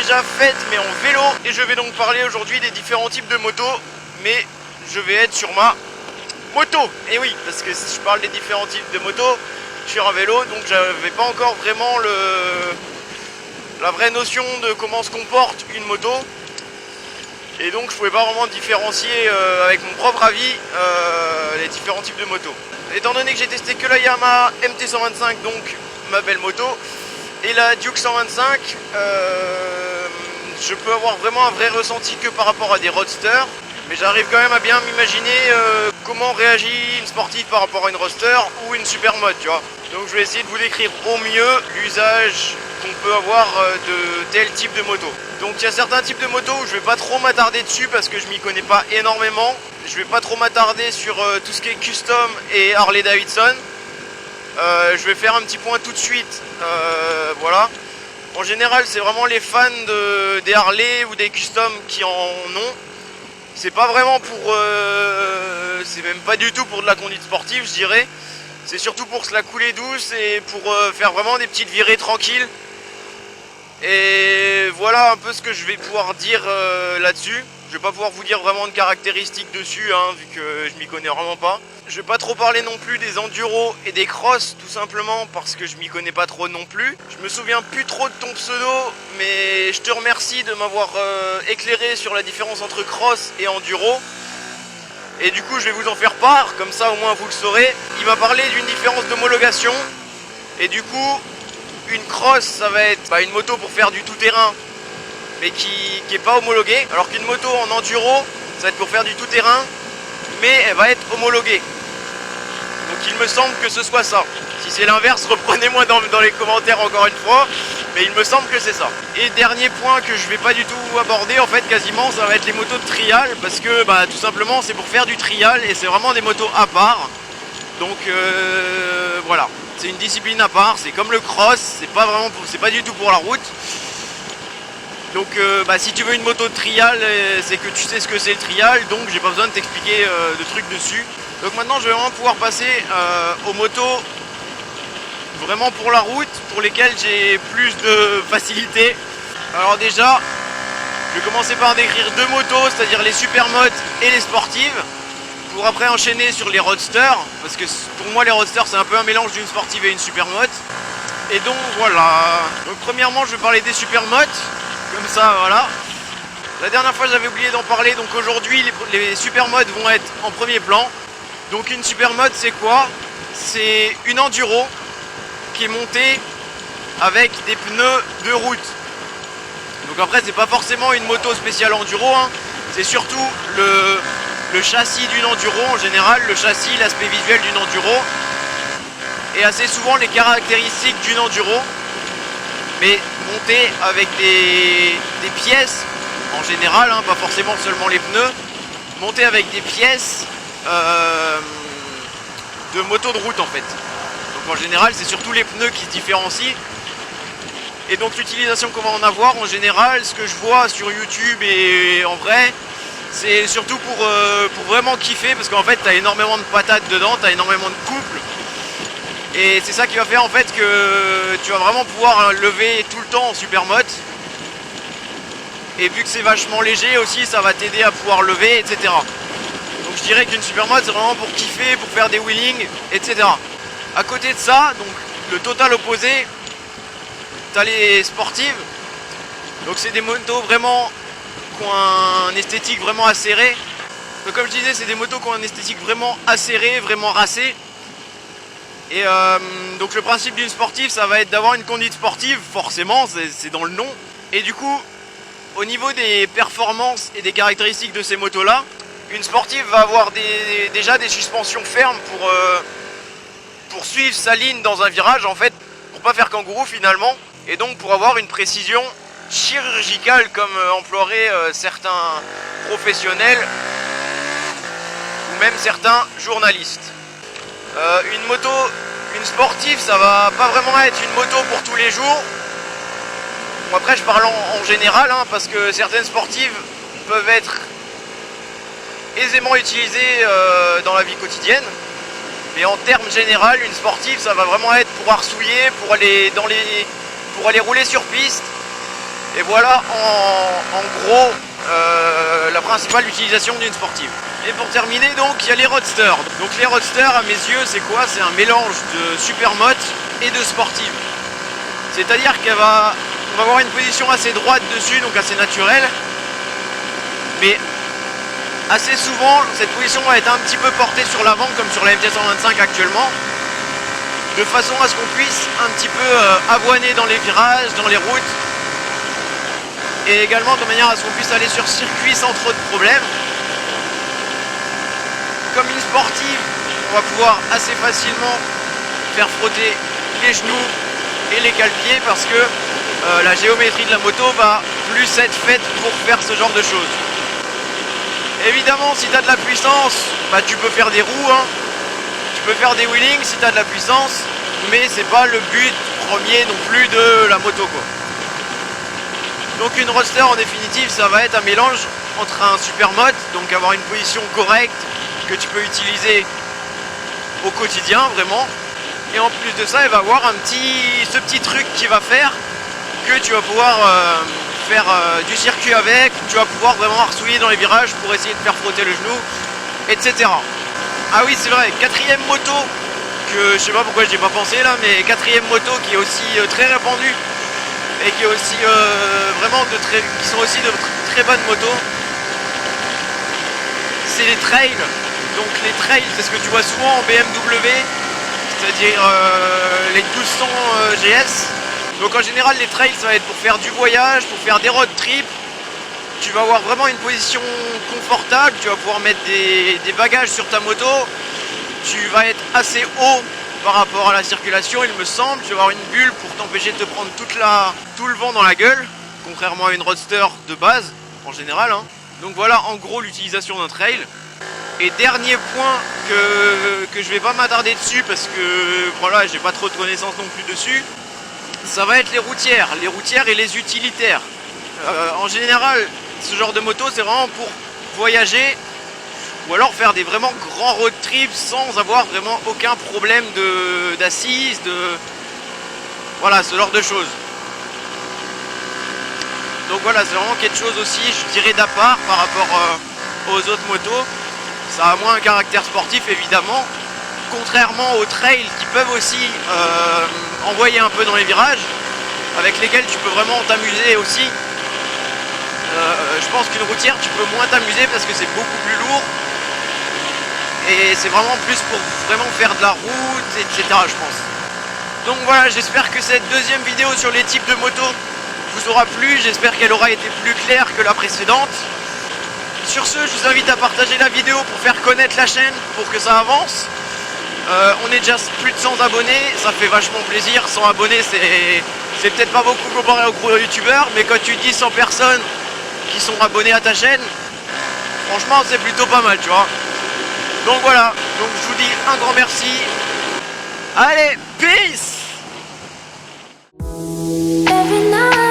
déjà faite mais en vélo. Et je vais donc parler aujourd'hui des différents types de motos. Mais je vais être sur ma moto. Et oui, parce que si je parle des différents types de motos, je suis en vélo, donc j'avais pas encore vraiment la vraie notion de comment se comporte une moto. Et donc je pouvais pas vraiment différencier avec mon propre avis les différents types de motos. Étant donné que j'ai testé que la Yamaha MT125, donc ma belle moto, et la Duke 125, je peux avoir vraiment un vrai ressenti que par rapport à des roadsters. Mais j'arrive quand même à bien m'imaginer comment réagit une sportive par rapport à une roadster ou une supermode, tu vois. Donc je vais essayer de vous décrire au mieux l'usage qu'on peut avoir de tel type de moto. Donc il y a certains types de motos où je vais pas trop m'attarder dessus parce que je m'y connais pas énormément. Je vais pas trop m'attarder sur tout ce qui est custom et Harley Davidson. Je vais faire un petit point tout de suite, voilà. En général c'est vraiment les fans des Harley ou des custom qui en ont. C'est pas vraiment pour... c'est même pas du tout pour de la conduite sportive, je dirais. C'est surtout pour se la couler douce et pour faire vraiment des petites virées tranquilles. Et voilà un peu ce que je vais pouvoir dire là-dessus. Je vais pas pouvoir vous dire vraiment de caractéristiques dessus, hein, vu que je m'y connais vraiment pas. Je vais pas trop parler non plus des enduros et des crosses, tout simplement parce que je m'y connais pas trop non plus. Je me souviens plus trop de ton pseudo, mais je te remercie de m'avoir éclairé sur la différence entre cross et enduro. Et du coup je vais vous en faire part, comme ça au moins vous le saurez. Il m'a parlé d'une différence d'homologation. Et du coup, une cross ça va être une moto pour faire du tout-terrain, mais qui est pas homologuée. Alors qu'une moto en enduro, ça va être pour faire du tout-terrain, mais elle va être homologuée. Donc il me semble que ce soit ça. Si c'est l'inverse, reprenez-moi dans les commentaires encore une fois. Mais il me semble que c'est ça. Et dernier point que je vais pas du tout aborder, en fait quasiment, ça va être les motos de trial. Parce que tout simplement c'est pour faire du trial et c'est vraiment des motos à part. Donc voilà, c'est une discipline à part, c'est comme le cross, c'est pas du tout pour la route. Donc si tu veux une moto de trial, c'est que tu sais ce que c'est le trial, donc j'ai pas besoin de t'expliquer de trucs dessus. Donc maintenant je vais vraiment pouvoir passer aux motos vraiment pour la route, pour lesquelles j'ai plus de facilité. Alors déjà, je vais commencer par décrire deux motos, c'est-à-dire les supermodes et les sportives, pour après enchaîner sur les roadsters, parce que pour moi les roadsters c'est un peu un mélange d'une sportive et une supermode. Et donc voilà. Donc premièrement je vais parler des supermodes. Comme ça, voilà. La dernière fois j'avais oublié d'en parler, donc aujourd'hui les supermodes vont être en premier plan. Donc une supermode c'est quoi? C'est une enduro qui est montée avec des pneus de route. Donc après c'est pas forcément une moto spéciale enduro, hein. C'est surtout le châssis d'une enduro en général, le châssis, l'aspect visuel d'une enduro. Et assez souvent les caractéristiques d'une enduro, mais monté avec des pièces en général, hein, pas forcément seulement les pneus, monté avec des pièces de moto de route en fait. Donc en général c'est surtout les pneus qui se différencient. Et donc l'utilisation qu'on va en avoir en général, ce que je vois sur YouTube et en vrai, c'est surtout pour vraiment kiffer, parce qu'en fait tu as énormément de patates dedans, tu as énormément de couples. Et c'est ça qui va faire en fait que tu vas vraiment pouvoir lever tout le temps en supermode. Et vu que c'est vachement léger aussi, ça va t'aider à pouvoir lever, etc. Donc je dirais qu'une supermode c'est vraiment pour kiffer, pour faire des wheelings, etc. À côté de ça, donc le total opposé, tu as les sportives. Donc c'est des motos vraiment qui ont un esthétique vraiment acéré. Donc comme je disais, c'est des motos qui ont un esthétique vraiment acéré, vraiment racé. Et donc le principe d'une sportive ça va être d'avoir une conduite sportive, forcément c'est dans le nom. Et du coup au niveau des performances et des caractéristiques de ces motos là, une sportive va avoir déjà des suspensions fermes pour suivre sa ligne dans un virage en fait, pour pas faire kangourou finalement. Et donc pour avoir une précision chirurgicale comme emploieraient certains professionnels ou même certains journalistes. Une sportive ça va pas vraiment être une moto pour tous les jours. Bon, après je parle en général, hein, parce que certaines sportives peuvent être aisément utilisées dans la vie quotidienne. Mais en termes général, une sportive ça va vraiment être pour arsouiller, pour aller rouler sur piste Et voilà en gros la principale utilisation d'une sportive. Et pour terminer, donc il y a les roadsters. Donc les roadsters, à mes yeux, c'est quoi? C'est un mélange de supermoto et de sportive. C'est-à-dire qu'on va avoir une position assez droite dessus, donc assez naturelle. Mais assez souvent, cette position va être un petit peu portée sur l'avant, comme sur la MT-125 actuellement, de façon à ce qu'on puisse un petit peu avoiner dans les virages, dans les routes, et également de manière à ce qu'on puisse aller sur circuit sans trop de problèmes. Comme une sportive, on va pouvoir assez facilement faire frotter les genoux et les cale-pieds parce que la géométrie de la moto va plus être faite pour faire ce genre de choses. Évidemment, si tu as de la puissance, bah, tu peux faire des roues, hein. Tu peux faire des wheelings si tu as de la puissance, mais c'est pas le but premier non plus de la moto, quoi. Donc une roadster en définitive, ça va être un mélange entre un supermoto, donc avoir une position correcte que tu peux utiliser au quotidien vraiment, et en plus de ça, elle va avoir ce petit truc qui va faire que tu vas pouvoir faire du circuit avec, tu vas pouvoir vraiment arsouiller dans les virages pour essayer de faire frotter le genou, etc. Ah oui, c'est vrai, quatrième moto, que je sais pas pourquoi je n'y ai pas pensé là, mais quatrième moto qui est aussi très répandue et qui est aussi qui sont aussi de très bonnes motos, c'est les trails. Donc les trails, c'est ce que tu vois souvent en BMW, c'est-à-dire les 1200 GS. Donc en général les trails ça va être pour faire du voyage, pour faire des road trips. Tu vas avoir vraiment une position confortable, tu vas pouvoir mettre des bagages sur ta moto. Tu vas être assez haut par rapport à la circulation il me semble. Tu vas avoir une bulle pour t'empêcher de te prendre tout le vent dans la gueule, contrairement à une roadster de base en général, hein. Donc voilà en gros l'utilisation d'un trail. Et dernier point que je vais pas m'attarder dessus parce que voilà j'ai pas trop de connaissances non plus dessus, ça va être les routières et les utilitaires. En général ce genre de moto c'est vraiment pour voyager ou alors faire des vraiment grands road trips sans avoir vraiment aucun problème d'assise, voilà ce genre de choses. Donc voilà, c'est vraiment quelque chose aussi je dirais d'à part par rapport aux autres motos. Ça a moins un caractère sportif évidemment, contrairement aux trails qui peuvent aussi envoyer un peu dans les virages, avec lesquels tu peux vraiment t'amuser aussi. Je pense qu'une routière tu peux moins t'amuser parce que c'est beaucoup plus lourd et c'est vraiment plus pour vraiment faire de la route, etc. je pense. Donc voilà, j'espère que cette deuxième vidéo sur les types de motos vous aura plu, j'espère qu'elle aura été plus claire que la précédente. Sur ce, je vous invite à partager la vidéo pour faire connaître la chaîne, pour que ça avance. On est déjà plus de 100 abonnés, ça fait vachement plaisir. 100 abonnés, c'est peut-être pas beaucoup comparé aux gros youtubeurs, mais quand tu dis 100 personnes qui sont abonnées à ta chaîne, franchement, c'est plutôt pas mal, tu vois. Donc voilà, donc je vous dis un grand merci. Allez, peace! Every night